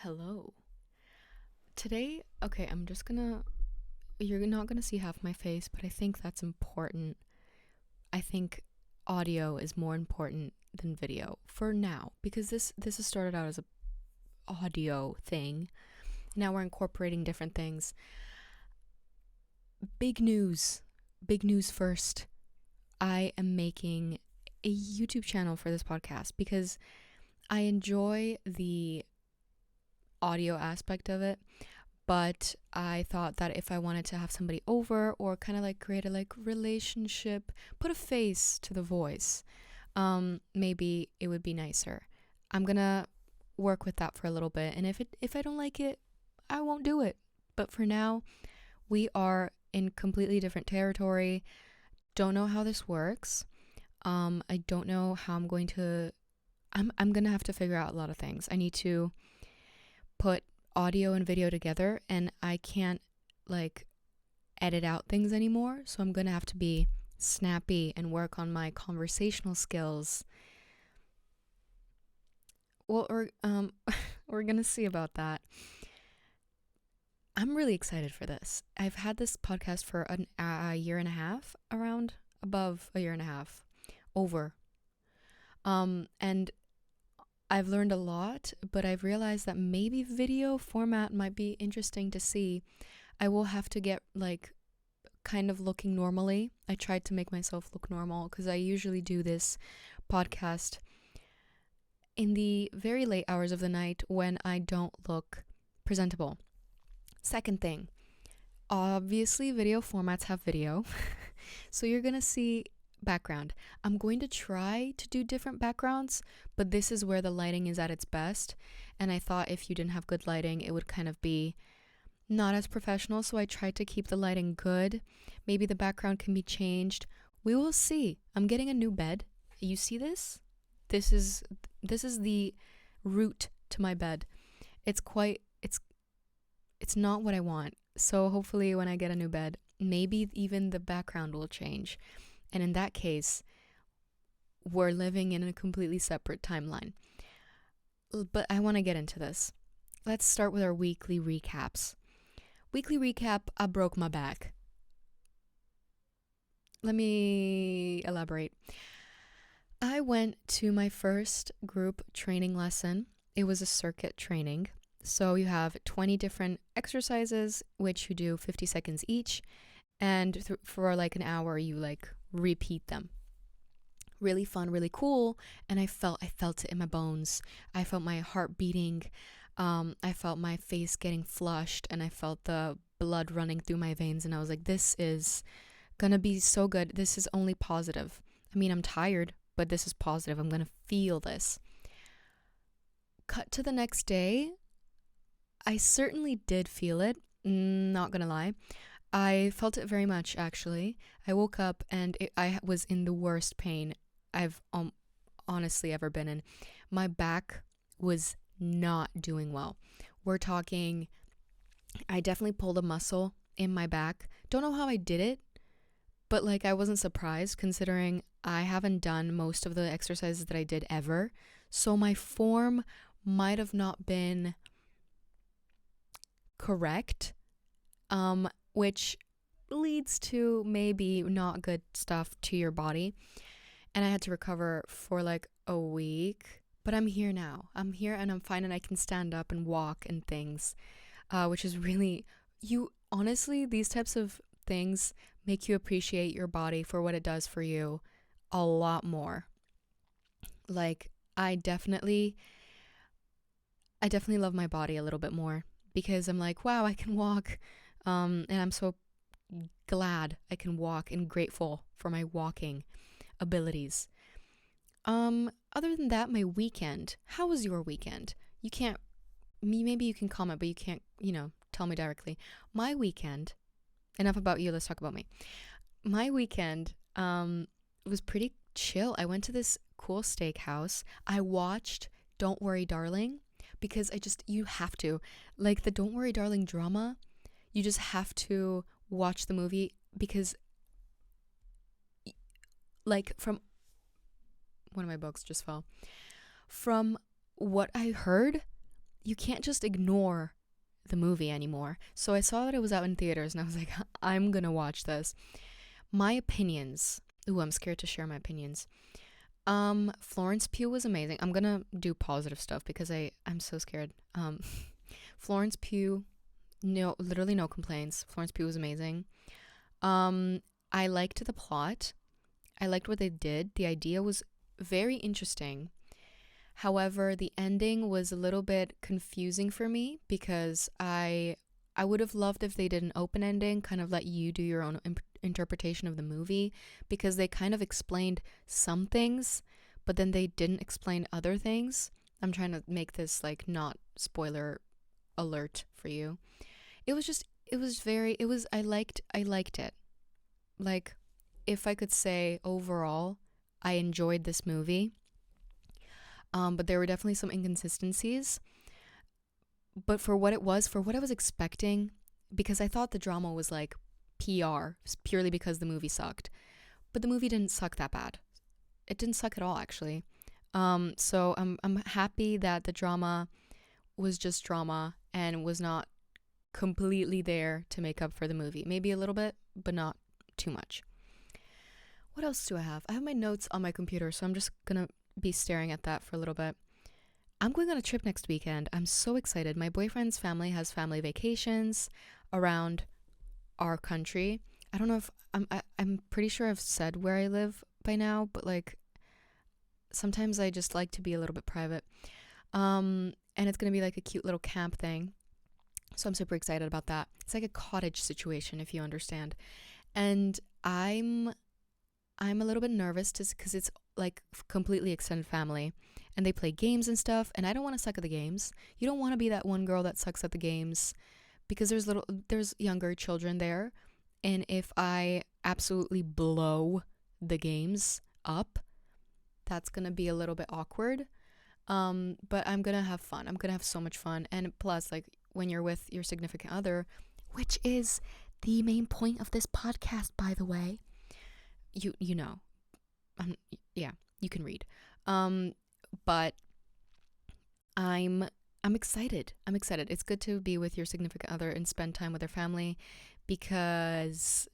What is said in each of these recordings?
Hello. Today, okay, you're not gonna see half my face, but I think that's important. I think audio is more important than video for now because this has started out as a audio thing. Now we're incorporating different things. Big news. Big news first. I am making a YouTube channel for this podcast because I enjoy the audio aspect of it, but I thought that if I wanted to have somebody over or kind of like create a like relationship, put a face to the voice, maybe it would be nicer. I'm gonna work with that for a little bit, and if I don't like it, I won't do it. But for now, we are in completely different territory. Don't know how this works. I don't know how I'm going to. I'm gonna have to figure out a lot of things. I need to put audio and video together, and I can't like edit out things anymore, so I'm gonna have to be snappy and work on my conversational skills. Well, we're gonna see about that. I'm really excited for this. I've had this podcast for a year and a half, around above a year and a half, over. And I've learned a lot, but I've realized that maybe video format might be interesting to see. I will have to get like kind of looking normally. I tried to make myself look normal because I usually do this podcast in the very late hours of the night when I don't look presentable. Second thing, obviously video formats have video. So you're going to see background. I'm going to try to do different backgrounds, but this is where the lighting is at its best. And I thought if you didn't have good lighting, it would kind of be not as professional. So I tried to keep the lighting good. Maybe the background can be changed. We will see. I'm getting a new bed. You see this? This is the route to my bed. It's not what I want. So hopefully when I get a new bed, maybe even the background will change. And in that case, we're living in a completely separate timeline. But I want to get into this. Let's start with our weekly recaps. Weekly recap, I broke my back. Let me elaborate. I went to my first group training lesson. It was a circuit training. So you have 20 different exercises, which you do 50 seconds each. And for like an hour, you like repeat them. Really fun, really cool. And I felt it in my bones. I felt my heart beating. I felt my face getting flushed, and I felt the blood running through my veins. And I was like, this is gonna be so good. This is only positive. I mean, I'm tired, but this is positive. I'm gonna feel this. Cut to the next day. I certainly did feel it. Not gonna lie. I felt it very much, actually. I woke up and I was in the worst pain I've honestly ever been in. My back was not doing well. We're talking, I definitely pulled a muscle in my back. Don't know how I did it, but like I wasn't surprised considering I haven't done most of the exercises that I did ever. So my form might have not been correct, which leads to maybe not good stuff to your body. And I had to recover for like a week, but I'm here now. I'm here and I'm fine, and I can stand up and walk and things, which is really, honestly, these types of things make you appreciate your body for what it does for you a lot more. Like I definitely love my body a little bit more because I'm like, wow, I can walk. And I'm so glad I can walk and grateful for my walking abilities. Other than that, my weekend. How was your weekend? Maybe you can comment, but you can't, tell me directly. My weekend, enough about you, let's talk about me. My weekend, was pretty chill. I went to this cool steakhouse. I watched Don't Worry Darling because you have to. Like the Don't Worry Darling drama, you just have to watch the movie because like from one of my books just fell. From what I heard, you can't just ignore the movie anymore. So I saw that it was out in theaters and I was like, I'm gonna watch this. My opinions. Ooh, I'm scared to share my opinions. Florence Pugh was amazing. I'm gonna do positive stuff because I'm so scared. Florence Pugh, no, literally no complaints. Florence Pugh was amazing. I liked the plot. I liked what they did. The idea was very interesting. However, the ending was a little bit confusing for me because I would have loved if they did an open ending, kind of let you do your own interpretation of the movie, because they kind of explained some things, but then they didn't explain other things. I'm trying to make this like not spoiler alert for you. I liked it. Like, if I could say overall, I enjoyed this movie. But there were definitely some inconsistencies. But for what I was expecting, because I thought the drama was like PR, purely because the movie sucked. But the movie didn't suck that bad. It didn't suck at all, actually. So I'm happy that the drama was just drama and was not completely there to make up for the movie. Maybe a little bit, but not too much. What else do I have? I have my notes on my computer, so I'm just gonna be staring at that for a little bit. I'm going on a trip next weekend. I'm so excited. My boyfriend's family has family vacations around our country. I don't know if I'm pretty sure I've said where I live by now, but like sometimes I just like to be a little bit private. And it's going to be like a cute little camp thing. So I'm super excited about that. It's like a cottage situation, if you understand. And I'm a little bit nervous because it's like completely extended family and they play games and stuff, and I don't want to suck at the games. You don't want to be that one girl that sucks at the games because there's younger children there, and if I absolutely blow the games up, that's going to be a little bit awkward. But I'm going to have fun. I'm going to have so much fun. And plus, like, when you're with your significant other, which is the main point of this podcast, by the way, you know, yeah, you can read. But I'm excited. I'm excited. It's good to be with your significant other and spend time with their family because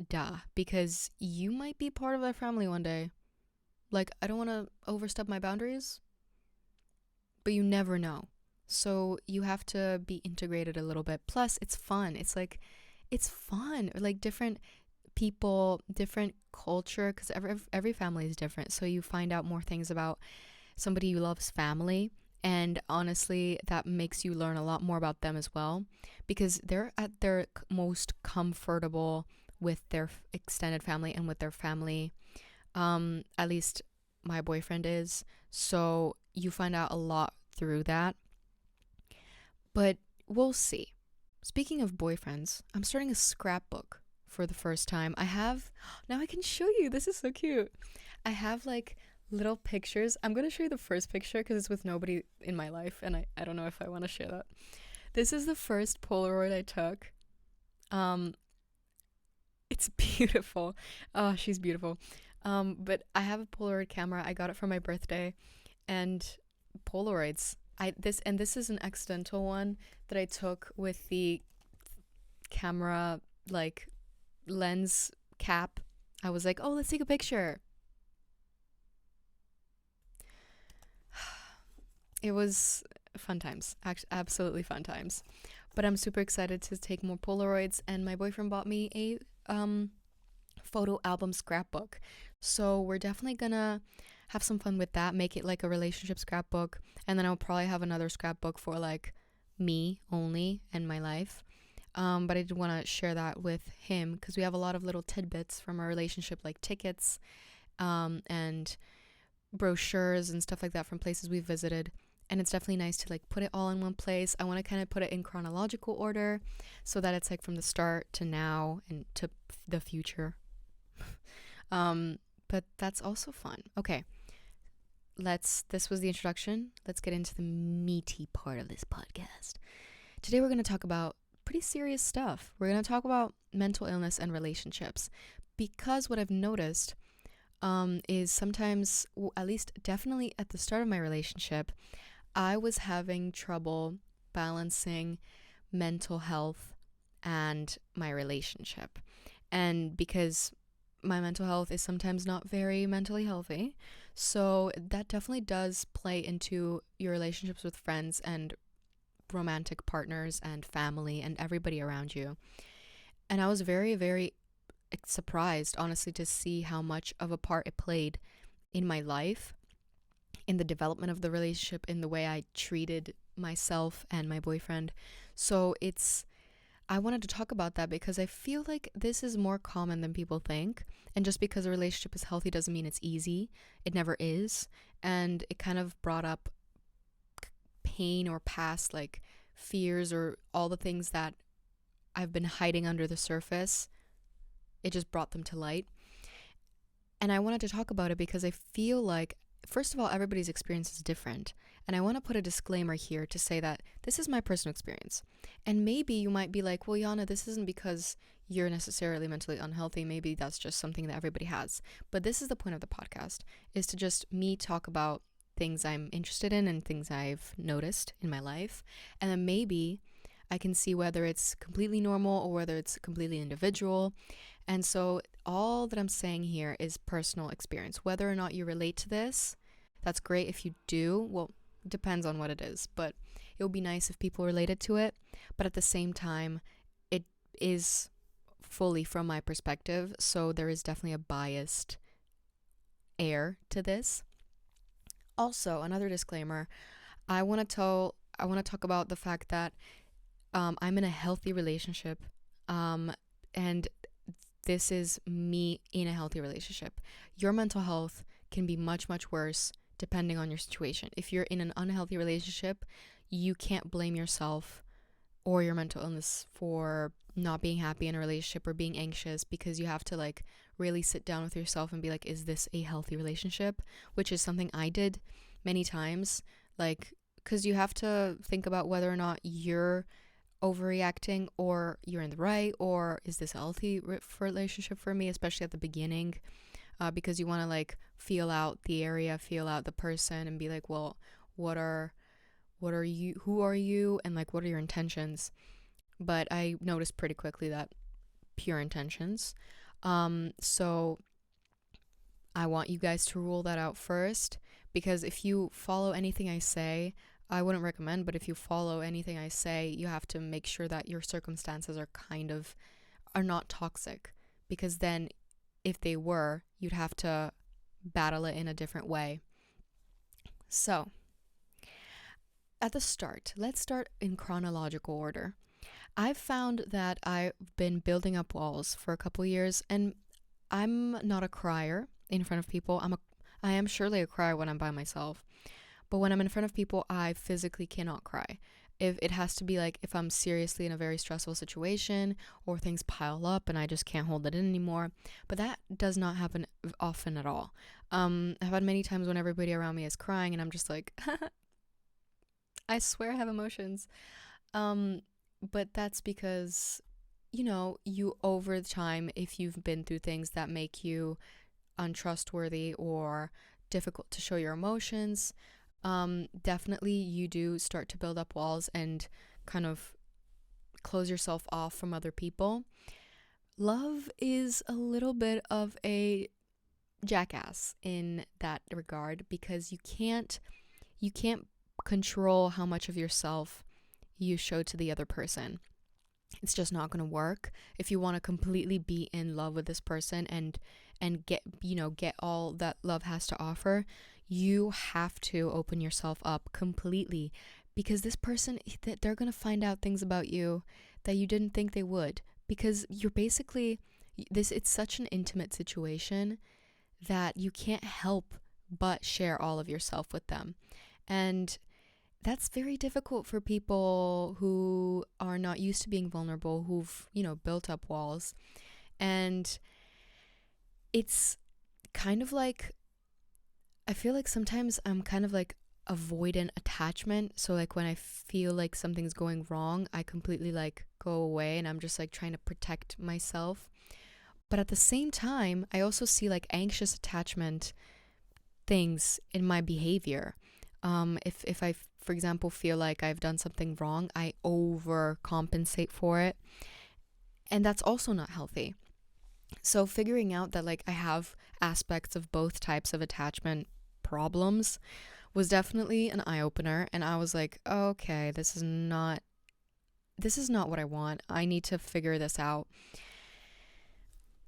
you might be part of their family one day. Like, I don't want to overstep my boundaries, but you never know. So you have to be integrated a little bit. Plus, it's fun. It's fun. Like, different people, different culture, because every family is different. So you find out more things about somebody who loves family. And honestly, that makes you learn a lot more about them as well, because they're at their most comfortable with their extended family and with their family. At least my boyfriend is. So you find out a lot through that. But we'll see. Speaking of boyfriends, I'm starting a scrapbook for the first time. Now I can show you. This is so cute. I have like little pictures. I'm going to show you the first picture because it's with nobody in my life, and I don't know if I want to share that. This is the first Polaroid I took. It's beautiful. Oh, she's beautiful. But I have a Polaroid camera. I got it for my birthday, and Polaroids. This is an accidental one that I took with the camera like lens cap. I was like, oh, let's take a picture. It was fun times, absolutely fun times. But I'm super excited to take more Polaroids, and my boyfriend bought me a photo album scrapbook. So we're definitely gonna have some fun with that, make it like a relationship scrapbook, and then I'll probably have another scrapbook for like me only and my life. But I did want to share that with him because we have a lot of little tidbits from our relationship, like tickets and brochures and stuff like that from places we've visited. And it's definitely nice to like put it all in one place. I want to kind of put it in chronological order so that it's like from the start to now and to the future. But that's also fun. Okay. This was the introduction. Let's get into the meaty part of this podcast. Today we're going to talk about pretty serious stuff. We're going to talk about mental illness and relationships, because what I've noticed is sometimes, at least definitely at the start of my relationship, I was having trouble balancing mental health and my relationship. And because my mental health is sometimes not very mentally healthy, so that definitely does play into your relationships with friends and romantic partners and family and everybody around you. And I was very, very surprised, honestly, to see how much of a part it played in my life, in the development of the relationship, in the way I treated myself and my boyfriend. So I wanted to talk about that because I feel like this is more common than people think. And just because a relationship is healthy doesn't mean it's easy. It never is. And it kind of brought up pain or past like fears or all the things that I've been hiding under the surface. It just brought them to light. And I wanted to talk about it because I feel like, first of all, everybody's experience is different. And I want to put a disclaimer here to say that this is my personal experience. And maybe you might be like, well, Yana, this isn't because you're necessarily mentally unhealthy. Maybe that's just something that everybody has. But this is the point of the podcast, is to just me talk about things I'm interested in and things I've noticed in my life. And then maybe I can see whether it's completely normal or whether it's completely individual. And so all that I'm saying here is personal experience. Whether or not you relate to this, that's great. If you do, well, it depends on what it is. But it would be nice if people related to it. But at the same time, it is fully from my perspective. So there is definitely a biased air to this. Also, another disclaimer, I want to talk about the fact that I'm in a healthy relationship, and this is me in a healthy relationship. Your mental health can be much, much worse depending on your situation. If you're in an unhealthy relationship, you can't blame yourself or your mental illness for not being happy in a relationship or being anxious, because you have to like really sit down with yourself and be like, is this a healthy relationship? Which is something I did many times, like, because you have to think about whether or not you're overreacting or you're in the right, or is this a healthy relationship for me, especially at the beginning, because you want to like feel out the area, feel out the person, and be like, well, what are you, who are you, and like what are your intentions. But I noticed pretty quickly that pure intentions. So I want you guys to rule that out first, because if you follow anything I say, I wouldn't recommend, but if you follow anything I say, you have to make sure that your circumstances are not toxic, because then if they were, you'd have to battle it in a different way. So at the start, let's start in chronological order. I've found that I've been building up walls for a couple years, and I'm not a crier in front of people. I am surely a crier when I'm by myself. But when I'm in front of people, I physically cannot cry. If it has to be like if I'm seriously in a very stressful situation or things pile up and I just can't hold it in anymore. But that does not happen often at all. I've had many times when everybody around me is crying and I'm just like, I swear I have emotions. But that's because, you over time, if you've been through things that make you untrustworthy or difficult to show your emotions, definitely you do start to build up walls and kind of close yourself off from other people. Love is a little bit of a jackass in that regard, because you can't control how much of yourself you show to the other person. It's just not going to work. If you want to completely be in love with this person and get all that love has to offer, you have to open yourself up completely, because this person, they're going to find out things about you that you didn't think they would, because you're basically it's such an intimate situation that you can't help but share all of yourself with them. And that's very difficult for people who are not used to being vulnerable, who've, built up walls. And it's kind of like, I feel like sometimes I'm kind of like avoidant attachment. So like when I feel like something's going wrong, I completely like go away and I'm just like trying to protect myself. But at the same time, I also see like anxious attachment things in my behavior. If I for example, feel like I've done something wrong, I overcompensate for it. And that's also not healthy. So figuring out that like I have aspects of both types of attachment problems was definitely an eye opener, and I was like, okay, this is not what I want. I need to figure this out.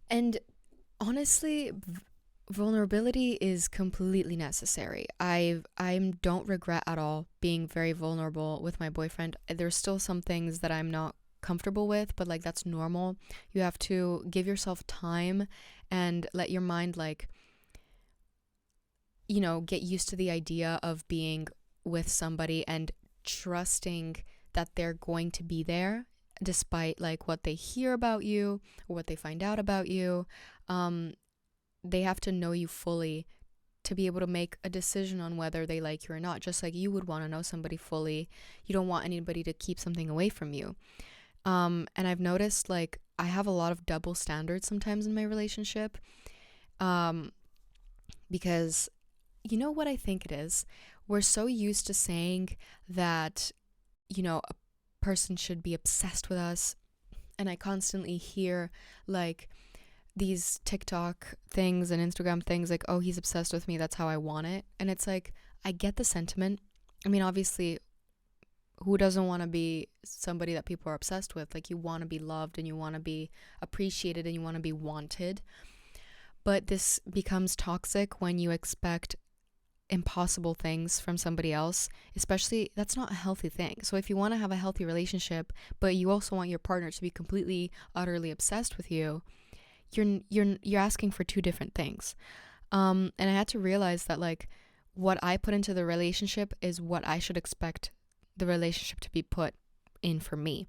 And honestly, vulnerability is completely necessary. I don't regret at all being very vulnerable with my boyfriend. There's still some things that I'm not comfortable with, but like that's normal. You have to give yourself time and let your mind like, get used to the idea of being with somebody and trusting that they're going to be there despite like what they hear about you or what they find out about you. They have to know you fully to be able to make a decision on whether they like you or not, just like you would want to know somebody fully. You don't want anybody to keep something away from you. And I've noticed like I have a lot of double standards sometimes in my relationship, because you know what I think it is? We're so used to saying that, a person should be obsessed with us. And I constantly hear like these TikTok things and Instagram things like, oh, he's obsessed with me, that's how I want it. And it's like, I get the sentiment. I mean, obviously, who doesn't want to be somebody that people are obsessed with? Like, you want to be loved and you want to be appreciated and you want to be wanted. But this becomes toxic when you expect impossible things from somebody else. Especially, that's not a healthy thing. So if you want to have a healthy relationship but you also want your partner to be completely utterly obsessed with you, you're asking for two different things. And I had to realize that like what I put into the relationship is what I should expect the relationship to be put in for me.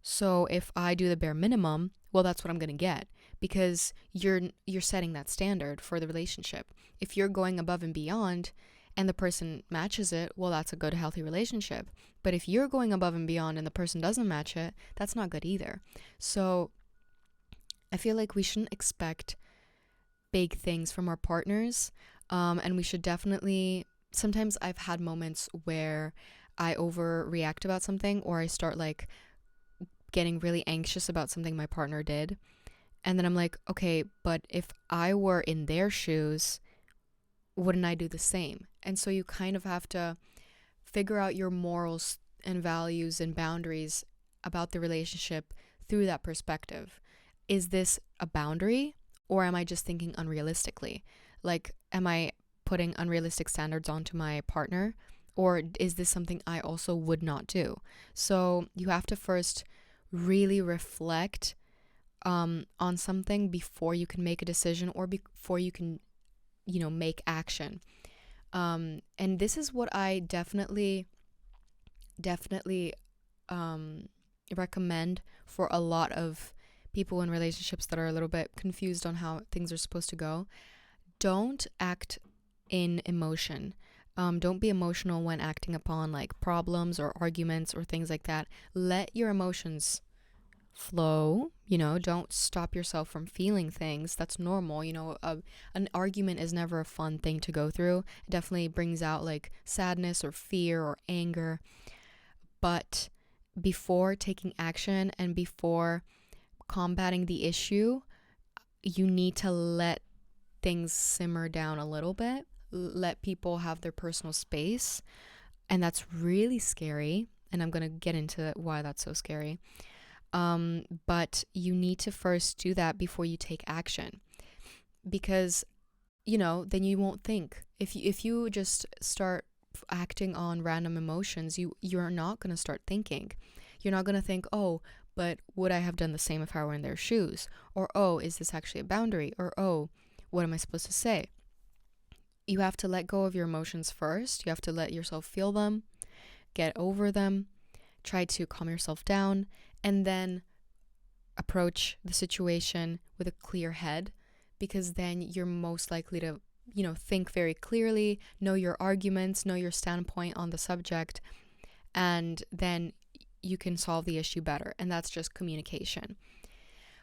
So if I do the bare minimum, well, that's what I'm going to get, because you're setting that standard for the relationship. If you're going above and beyond and the person matches it, well, that's a good, healthy relationship. But if you're going above and beyond and the person doesn't match it, that's not good either. So I feel like we shouldn't expect big things from our partners. And we should definitely, sometimes I've had moments where I overreact about something, or I start like getting really anxious about something my partner did. And then I'm like, okay, but if I were in their shoes, wouldn't I do the same? And so you kind of have to figure out your morals and values and boundaries about the relationship through that perspective. Is this a boundary, or am I just thinking unrealistically? Like, am I putting unrealistic standards onto my partner, or is this something I also would not do? So you have to first really reflect on something before you can make a decision, or before you can, make action. And this is what I definitely recommend for a lot of people in relationships that are a little bit confused on how things are supposed to go. Don't act in emotion. Don't be emotional when acting upon like problems or arguments or things like that. Let your emotions flow. Don't stop yourself from feeling things. That's normal. An argument is never a fun thing to go through. It definitely brings out like sadness or fear or anger. But before taking action and before combating the issue, you need to let things simmer down a little bit. Let people have their personal space. And that's really scary. And I'm going to get into why that's so scary. But you need to first do that before you take action, because, then you won't think. If you just start acting on random emotions, you're not going to start thinking. You're not going to think, oh, but would I have done the same if I were in their shoes? Or, oh, is this actually a boundary? Or, oh, what am I supposed to say? You have to let go of your emotions first. You have to let yourself feel them, get over them, try to calm yourself down, and then approach the situation with a clear head, because then you're most likely to, think very clearly, know your arguments, know your standpoint on the subject, and then you can solve the issue better. And that's just communication.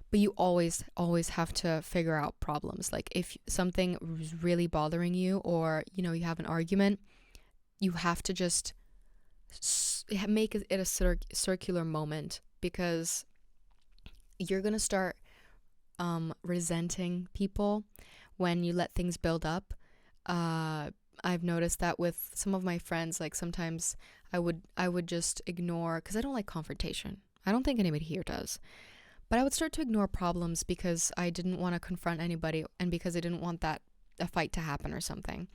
But you always have to figure out problems. Like if something is really bothering you, or, you have an argument, you have to just make it a circular moment, because you're going to start resenting people when you let things build up. I've noticed that with some of my friends. Like sometimes I would just ignore, because I don't like confrontation. I don't think anybody here does. But I would start to ignore problems because I didn't want to confront anybody, and because I didn't want that a fight to happen or something.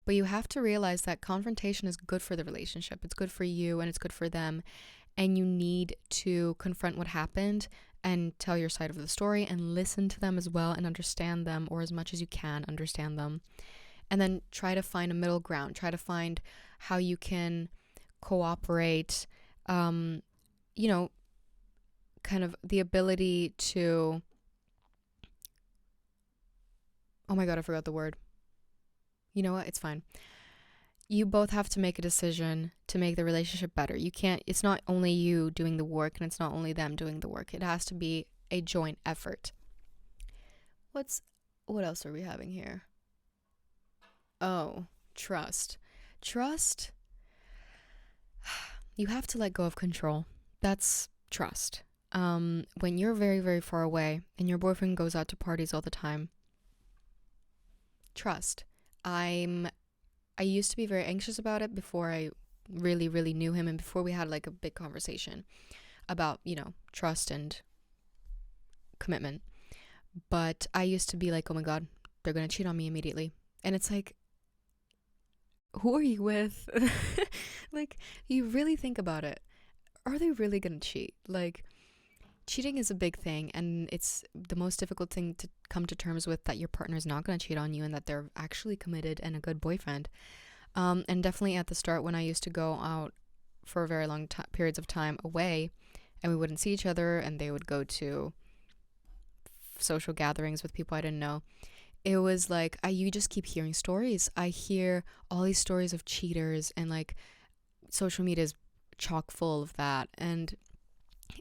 But you have to realize that confrontation is good for the relationship. It's good for you and it's good for them. And you need to confront what happened and tell your side of the story and listen to them as well and understand them, or as much as you can understand them. And then try to find a middle ground. Try to find how you can cooperate, you know, kind of the ability to, oh my God, I forgot the word. You know what? It's fine. You both have to make a decision to make the relationship better. You can't, it's not only you doing the work and it's not only them doing the work. It has to be a joint effort. What else are we having here? Oh, trust. Trust, you have to let go of control. That's trust. When you're very, very far away and your boyfriend goes out to parties all the time, trust. I used to be very anxious about it before I really, really knew him, and before we had like a big conversation about, trust and commitment. But I used to be like, oh my God, they're going to cheat on me immediately. And it's like, who are you with? Like, you really think about it. Are they really going to cheat? Like, cheating is a big thing, and it's the most difficult thing to come to terms with, that your partner is not going to cheat on you and that they're actually committed and a good boyfriend. And definitely at the start, when I used to go out for very long periods of time away and we wouldn't see each other, and they would go to social gatherings with people I didn't know, it was like, you just keep hearing stories. I hear all these stories of cheaters, and like social media is chock full of that. And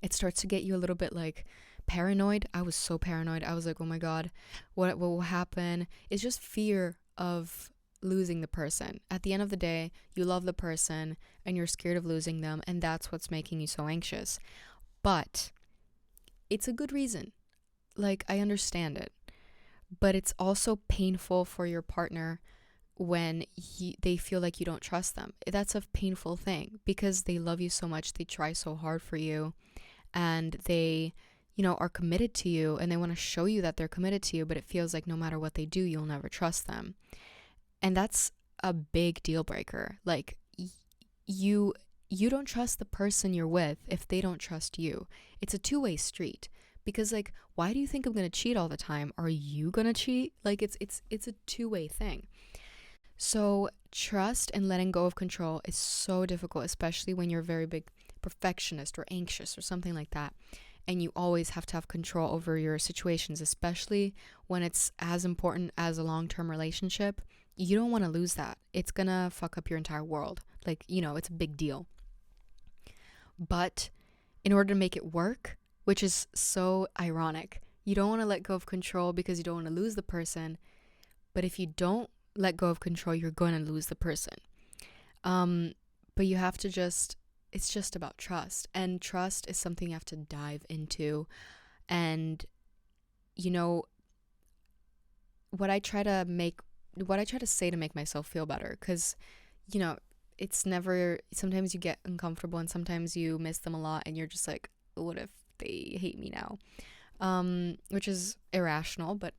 it starts to get you a little bit like paranoid. I was so paranoid. I was like, oh my God, what will happen? It's just fear of losing the person. At the end of the day, you love the person and you're scared of losing them, and that's what's making you so anxious. But it's a good reason. Like, I understand it. But it's also painful for your partner when they feel like you don't trust them. That's a painful thing, because they love you so much. They try so hard for you, and they, are committed to you, and they want to show you that they're committed to you, but it feels like no matter what they do, you'll never trust them. And that's a big deal breaker. Like, you don't trust the person you're with if they don't trust you. It's a two-way street. Because, like, why do you think I'm going to cheat all the time? Are you going to cheat? Like, it's a two-way thing. So trust and letting go of control is so difficult, especially when you're a very big perfectionist or anxious or something like that. And you always have to have control over your situations, especially when it's as important as a long-term relationship. You don't want to lose that. It's going to fuck up your entire world. Like, it's a big deal. But in order to make it work, which is so ironic, you don't want to let go of control because you don't want to lose the person. But if you don't let go of control, you're going to lose the person. But you have to it's just about trust. And trust is something you have to dive into. And, what I try to say to make myself feel better, because, it's never, sometimes you get uncomfortable and sometimes you miss them a lot and you're just like, what if they hate me now? Which is irrational, but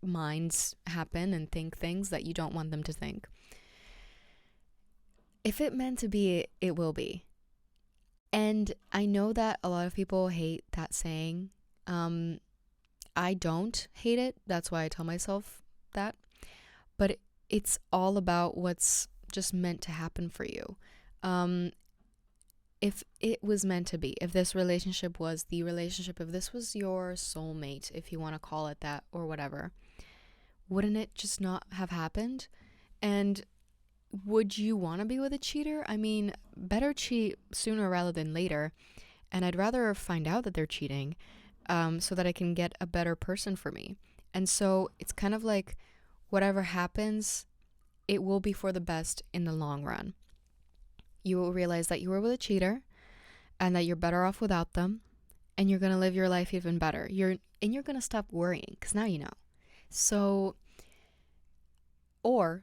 minds happen and think things that you don't want them to think. If it meant to be, it will be. And I know that a lot of people hate that saying. I don't hate it. That's why I tell myself that. But it's all about what's just meant to happen for you. If it was meant to be, if this relationship was the relationship, if this was your soulmate, if you want to call it that or whatever, wouldn't it just not have happened? And would you want to be with a cheater? I mean, better cheat sooner rather than later. And I'd rather find out that they're cheating, so that I can get a better person for me. And so it's kind of like, whatever happens, it will be for the best in the long run. You will realize that you were with a cheater and that you're better off without them, and you're going to live your life even better. You're going to stop worrying because now you know. So, or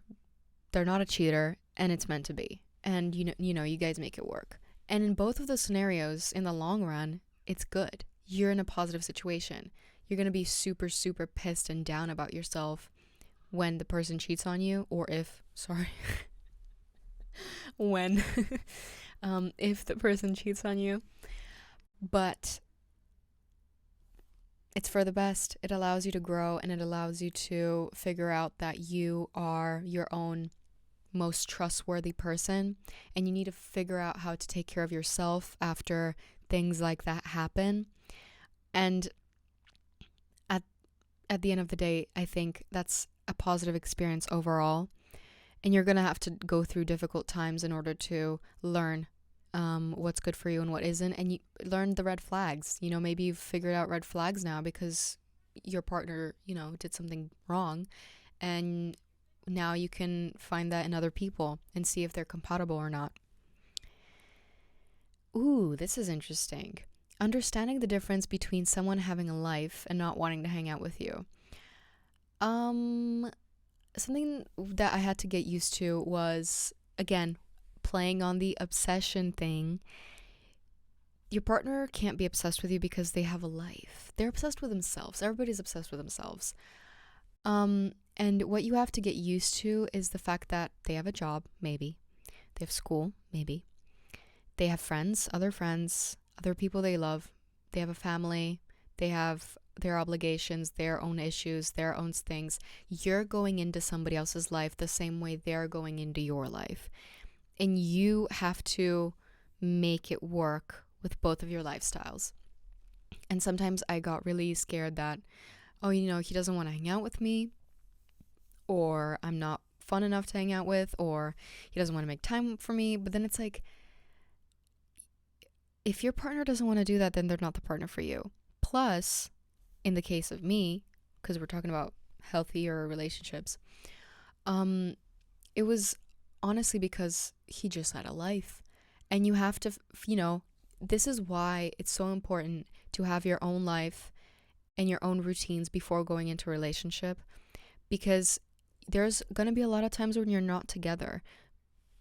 they're not a cheater and it's meant to be. And you guys make it work. And in both of those scenarios, in the long run, it's good. You're in a positive situation. You're going to be super, super pissed and down about yourself when the person cheats on you, or when, if the person cheats on you. But it's for the best. It allows you to grow, and it allows you to figure out that you are your own most trustworthy person, and you need to figure out how to take care of yourself after things like that happen. And at the end of the day, I think that's a positive experience overall. And you're going to have to go through difficult times in order to learn what's good for you and what isn't. And you learn the red flags. Maybe you've figured out red flags now because your partner, did something wrong. And now you can find that in other people and see if they're compatible or not. Ooh, this is interesting. Understanding the difference between someone having a life and not wanting to hang out with you. Something that I had to get used to was, again, playing on the obsession thing. Your partner can't be obsessed with you because they have a life. They're obsessed with themselves. Everybody's obsessed with themselves. And what you have to get used to is the fact that they have a job, maybe. They have school, maybe. They have friends, other people they love. They have a family. They have their obligations, their own issues, their own things. You're going into somebody else's life the same way they're going into your life. And you have to make it work with both of your lifestyles. And sometimes I got really scared that, he doesn't want to hang out with me, or I'm not fun enough to hang out with, or he doesn't want to make time for me. But then it's like, if your partner doesn't want to do that, then they're not the partner for you. Plus, in the case of me, because we're talking about healthier relationships, it was honestly because he just had a life. And you have to, this is why it's so important to have your own life and your own routines before going into a relationship, because there's going to be a lot of times when you're not together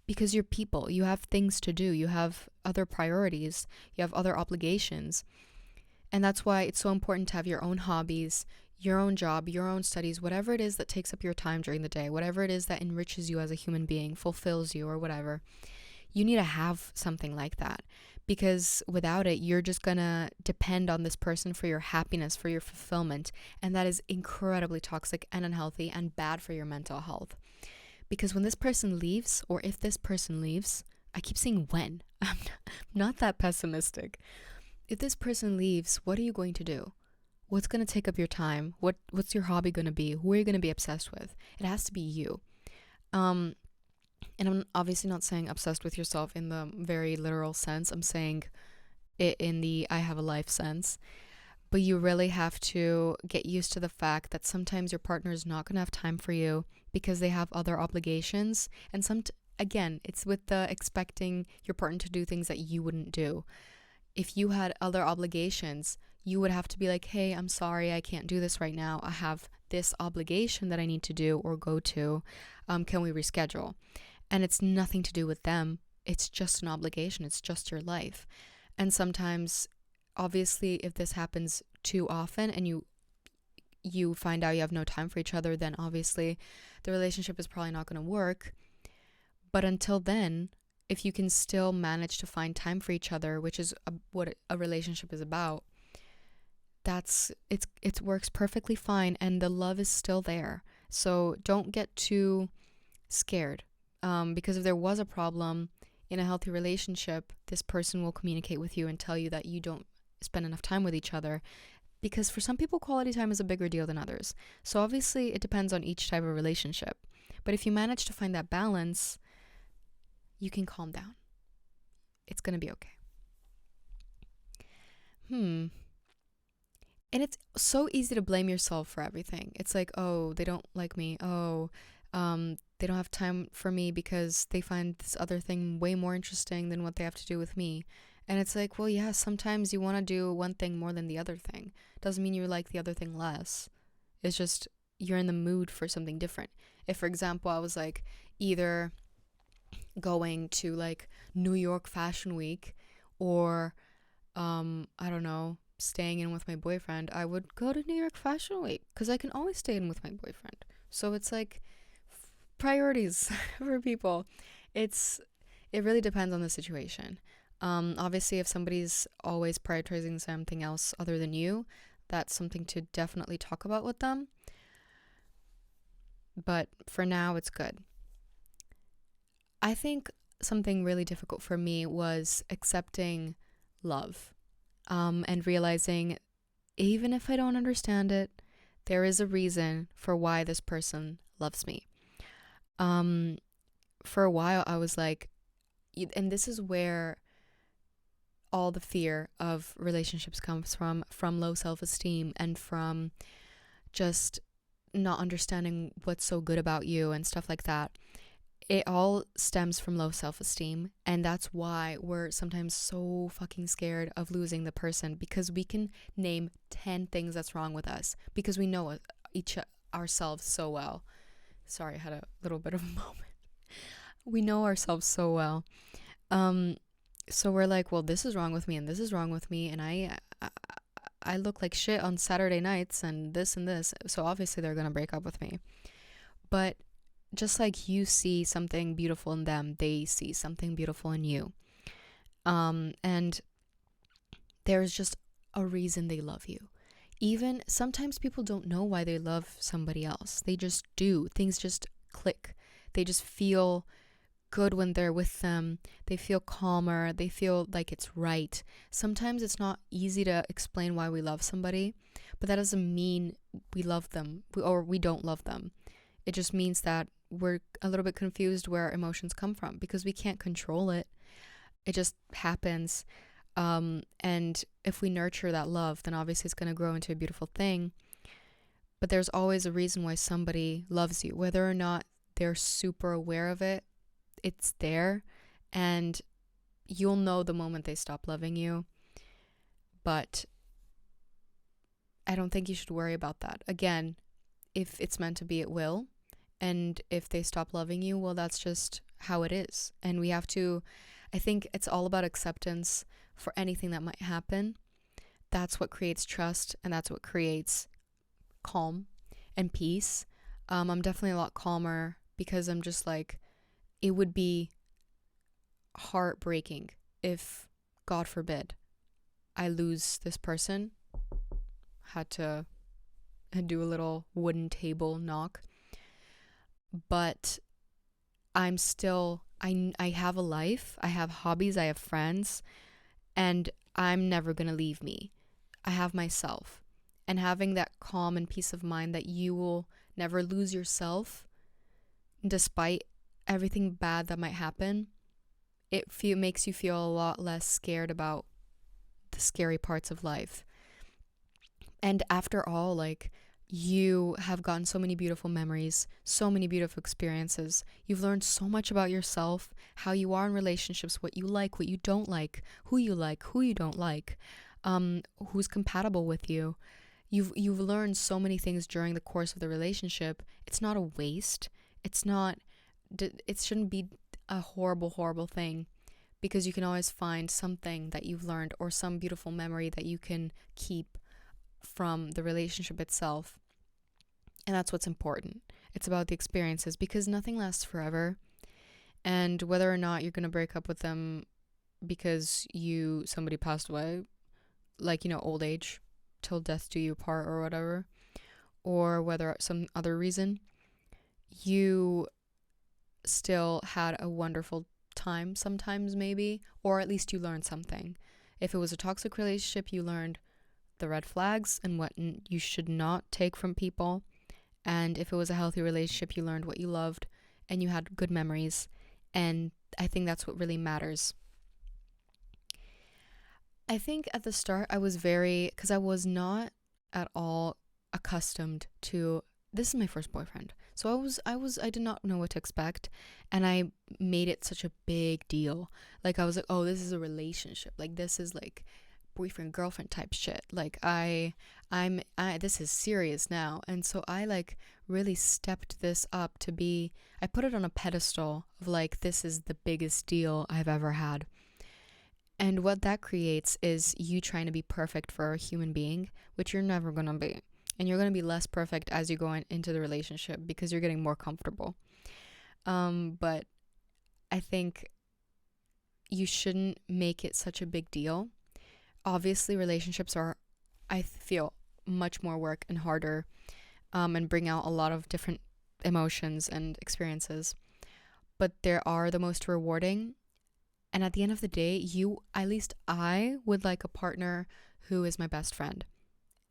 because you're people. You have things to do. You have other priorities. You have other obligations. And that's why it's so important to have your own hobbies, your own job, your own studies, whatever it is that takes up your time during the day, whatever it is that enriches you as a human being, fulfills you or whatever. You need to have something like that, because without it, you're just going to depend on this person for your happiness, for your fulfillment. And that is incredibly toxic and unhealthy and bad for your mental health. Because when this person leaves, or if this person leaves, I keep saying when, I'm not that pessimistic. If this person leaves, what are you going to do? What's going to take up your time? What's your hobby going to be? Who are you going to be obsessed with? It has to be you. And I'm obviously not saying obsessed with yourself in the very literal sense. I'm saying it in the I have a life sense. But you really have to get used to the fact that sometimes your partner is not going to have time for you because they have other obligations. And again, it's with the expecting your partner to do things that you wouldn't do. If you had other obligations, you would have to be like, hey, I'm sorry, I can't do this right now. I have this obligation that I need to do or go to. Can we reschedule? And it's nothing to do with them. It's just an obligation. It's just your life. And sometimes, obviously, if this happens too often and you find out you have no time for each other, then obviously the relationship is probably not going to work. But until then, if you can still manage to find time for each other, which is what a relationship is about, it works perfectly fine, and the love is still there. So don't get too scared, because if there was a problem in a healthy relationship, this person will communicate with you and tell you that you don't spend enough time with each other, because for some people quality time is a bigger deal than others. So obviously it depends on each type of relationship, but if you manage to find that balance, you can calm down. It's gonna be okay. And it's so easy to blame yourself for everything. It's like, oh, they don't like me. Oh, They don't have time for me because they find this other thing way more interesting than what they have to do with me. And it's like, well, yeah, sometimes you want to do one thing more than the other thing. Doesn't mean you like the other thing less. It's just you're in the mood for something different. If, for example, I was like either going to like New York Fashion Week or I don't know, staying in with my boyfriend, I would go to New York Fashion Week because I can always stay in with my boyfriend. So it's like priorities for people. It's it really depends on the situation. Obviously, if somebody's always prioritizing something else other than you, that's something to definitely talk about with them. But for now, it's good. I think something really difficult for me was accepting love, and realizing even if I don't understand it, there is a reason for why this person loves me. Um, for a while, I was like, and this is where all the fear of relationships comes from low self-esteem and from just not understanding what's so good about you and stuff like that. It all stems from low self-esteem, and that's why we're sometimes so fucking scared of losing the person, because we can name 10 things that's wrong with us because we know each ourselves so well. Sorry, I had a little bit of a moment. We know ourselves so well. um so we're like, well, this is wrong with me and this is wrong with me, and I look like shit on Saturday nights and this, so obviously they're gonna break up with me. But just like you see something beautiful in them, they see something beautiful in you. And there's just a reason they love you. Even sometimes people don't know why they love somebody else. They just do. Things just click. They just feel good when they're with them. They feel calmer. They feel like it's right. Sometimes it's not easy to explain why we love somebody, but that doesn't mean we love them or we don't love them. It just means that we're a little bit confused where emotions come from because we can't control it. It just happens. And if we nurture that love, then obviously it's going to grow into a beautiful thing. But there's always a reason why somebody loves you, whether or not they're super aware of it. It's there, and you'll know the moment they stop loving you. But I don't think you should worry about that. Again, if it's meant to be, it will. And if they stop loving you, well, that's just how it is. And we have to, I think it's all about acceptance for anything that might happen. That's what creates trust, and that's what creates calm and peace. I'm definitely a lot calmer because I'm just like, it would be heartbreaking if, God forbid, I lose this person. Had to do a little wooden table knock. But I'm still, I have a life, I have hobbies, I have friends, and I'm never going to leave me. I have myself. And having that calm and peace of mind that you will never lose yourself despite everything bad that might happen, makes you feel a lot less scared about the scary parts of life. And after all, like, you have gotten so many beautiful memories, so many beautiful experiences. You've learned so much about yourself, how you are in relationships, what you like, what you don't like, who you don't like, who's compatible with you. You've learned so many things during the course of the relationship. It's not a waste. It shouldn't be a horrible thing, because you can always find something that you've learned or some beautiful memory that you can keep from the relationship itself. And that's what's important. It's about the experiences, because nothing lasts forever. And whether or not you're going to break up with them because somebody passed away, like, old age, till death do you part or whatever, or whether some other reason, you still had a wonderful time sometimes, maybe, or at least you learned something. If it was a toxic relationship, you learned the red flags and what you should not take from people. And if it was a healthy relationship, you learned what you loved and you had good memories. And I think that's what really matters. I think at the start because I was not at all accustomed to, this is my first boyfriend. So I did not know what to expect, and I made it such a big deal. Like I was like, oh, this is a relationship. Like this is like boyfriend girlfriend type shit. Like I this is serious now. And so I like really stepped this up to be, I put it on a pedestal of like, this is the biggest deal I've ever had. And what that creates is you trying to be perfect for a human being, which you're never going to be. And you're going to be less perfect as you go into the relationship because you're getting more comfortable. But I think you shouldn't make it such a big deal. Obviously, relationships are, I feel, much more work and harder, and bring out a lot of different emotions and experiences. But there are the most rewarding. And at the end of the day, at least I would like a partner who is my best friend.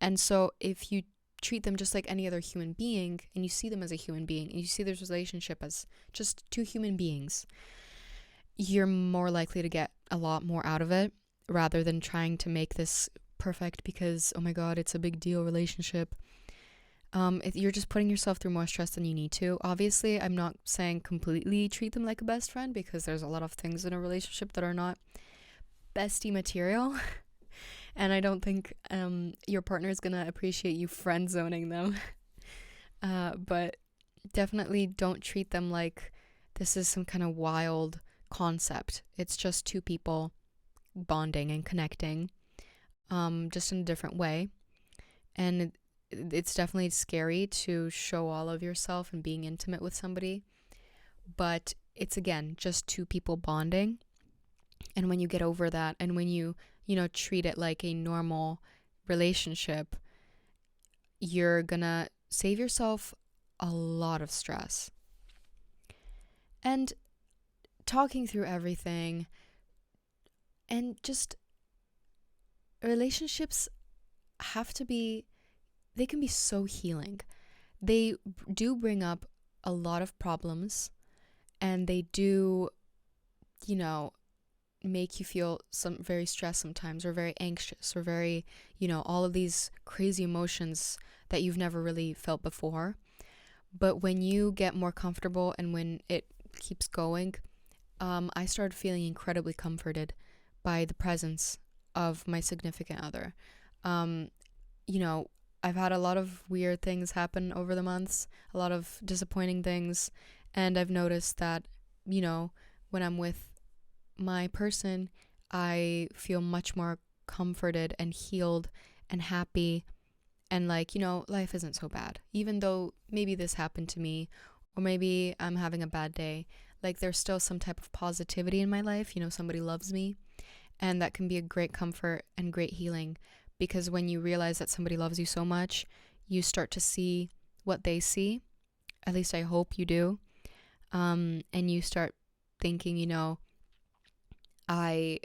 And so if you treat them just like any other human being, and you see them as a human being, and you see this relationship as just two human beings, you're more likely to get a lot more out of it rather than trying to make this perfect because, oh my God, it's a big deal relationship. You're just putting yourself through more stress than you need to. Obviously, I'm not saying completely treat them like a best friend because there's a lot of things in a relationship that are not bestie material. And I don't think your partner is going to appreciate you friend zoning them. But definitely don't treat them like this is some kind of wild concept. It's just two people bonding and connecting, just in a different way. And it's definitely scary to show all of yourself and being intimate with somebody. But it's, again, just two people bonding. And when you get over that and when you treat it like a normal relationship, you're gonna save yourself a lot of stress. And talking through everything, and just relationships they can be so healing. They do bring up a lot of problems, and they do, make you feel very stressed sometimes, or very anxious, or very, all of these crazy emotions that you've never really felt before. But when you get more comfortable and when it keeps going, I started feeling incredibly comforted by the presence of my significant other. I've had a lot of weird things happen over the months, a lot of disappointing things, and I've noticed that, when I'm with my person, I feel much more comforted and healed and happy, and like, life isn't so bad. Even though maybe this happened to me, or maybe I'm having a bad day, like there's still some type of positivity in my life. Somebody loves me, and that can be a great comfort and great healing. Because when you realize that somebody loves you so much, you start to see what they see. At least I hope you do. And you start thinking, I'm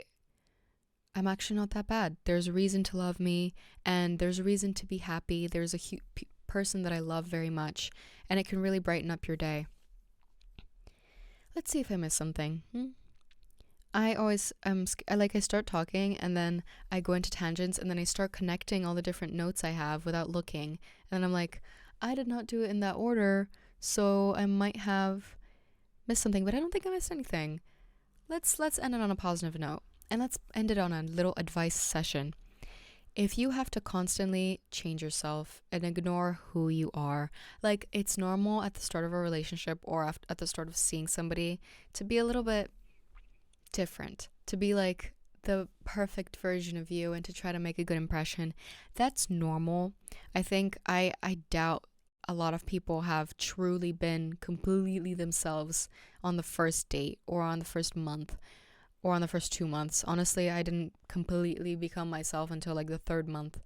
actually not that bad. There's a reason to love me, and there's a reason to be happy. There's a person that I love very much, and it can really brighten up your day. Let's see if I missed something. I always I start talking, and then I go into tangents, and then I start connecting all the different notes I have without looking, and then I'm like, I did not do it in that order, so I might have missed something, but I don't think I missed anything. Let's end it on a positive note, and let's end it on a little advice session. If you have to constantly change yourself and ignore who you are, like it's normal at the start of a relationship or at the start of seeing somebody to be a little bit different, to be like the perfect version of you and to try to make a good impression. That's normal. I think I doubt a lot of people have truly been completely themselves on the first date or on the first month or on the first 2 months. Honestly, I didn't completely become myself until like the third month.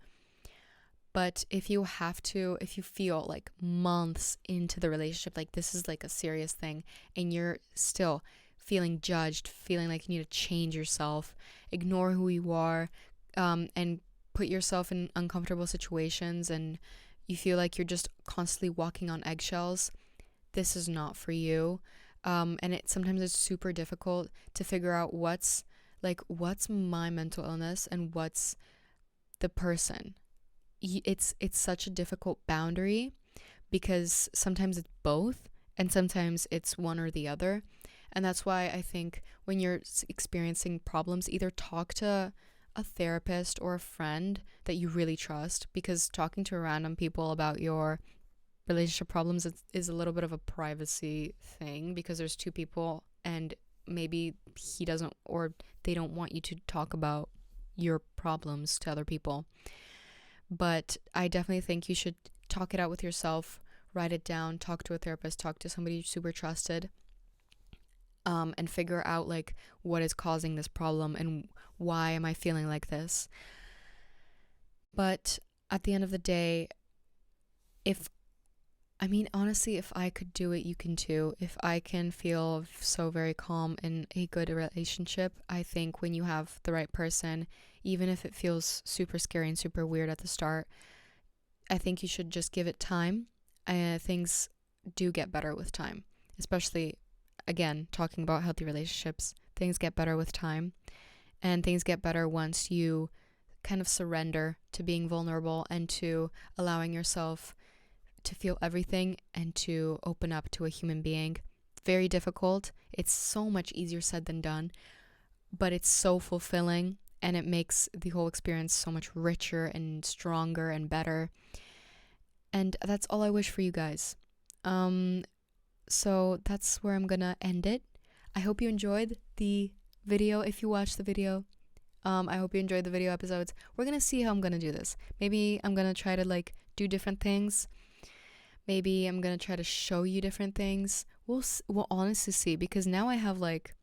But if you feel like months into the relationship, like this is like a serious thing, and you're still feeling judged, feeling like you need to change yourself, ignore who you are, and put yourself in uncomfortable situations, and you feel like you're just constantly walking on eggshells, this is not for you. And sometimes it's super difficult to figure out what's my mental illness and what's the person. It's such a difficult boundary, because sometimes it's both and sometimes it's one or the other. And that's why I think when you're experiencing problems, either talk to a therapist or a friend that you really trust, because talking to random people about your relationship problems is a little bit of a privacy thing, because there's two people and maybe he doesn't, or they don't want you to talk about your problems to other people. But I definitely think you should talk it out with yourself, write it down, talk to a therapist, talk to somebody super trusted, and figure out like what is causing this problem and why am I feeling like this. But at the end of the day, honestly, if I could do it, you can too. If I can feel so very calm in a good relationship, I think when you have the right person, even if it feels super scary and super weird at the start, I think you should just give it time. Things do get better with time, especially, again, talking about healthy relationships. Things get better with time, and things get better once you kind of surrender to being vulnerable and to allowing yourself to feel everything and to open up to a human being. Very difficult. It's so much easier said than done, but it's so fulfilling, and it makes the whole experience so much richer and stronger and better. And that's all I wish for you guys. So that's where I'm gonna end it. I hope you enjoyed the video. If you watched the video, I hope you enjoyed the video episodes. We're gonna see how I'm gonna do this. Maybe I'm gonna try to like do different things. Maybe I'm gonna try to show you different things. We'll honestly see, because now I have like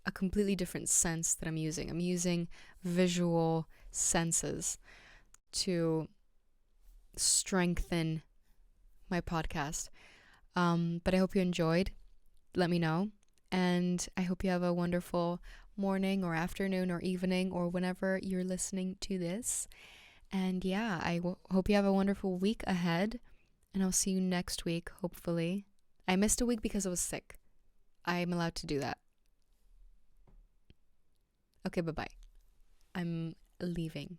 a completely different sense that I'm using. I'm using visual senses to strengthen my podcast. But I hope you enjoyed. Let me know. And I hope you have a wonderful morning or afternoon or evening or whenever you're listening to this. And yeah, hope you have a wonderful week ahead. And I'll see you next week, hopefully. I missed a week because I was sick. I'm allowed to do that. Okay, bye-bye. I'm leaving.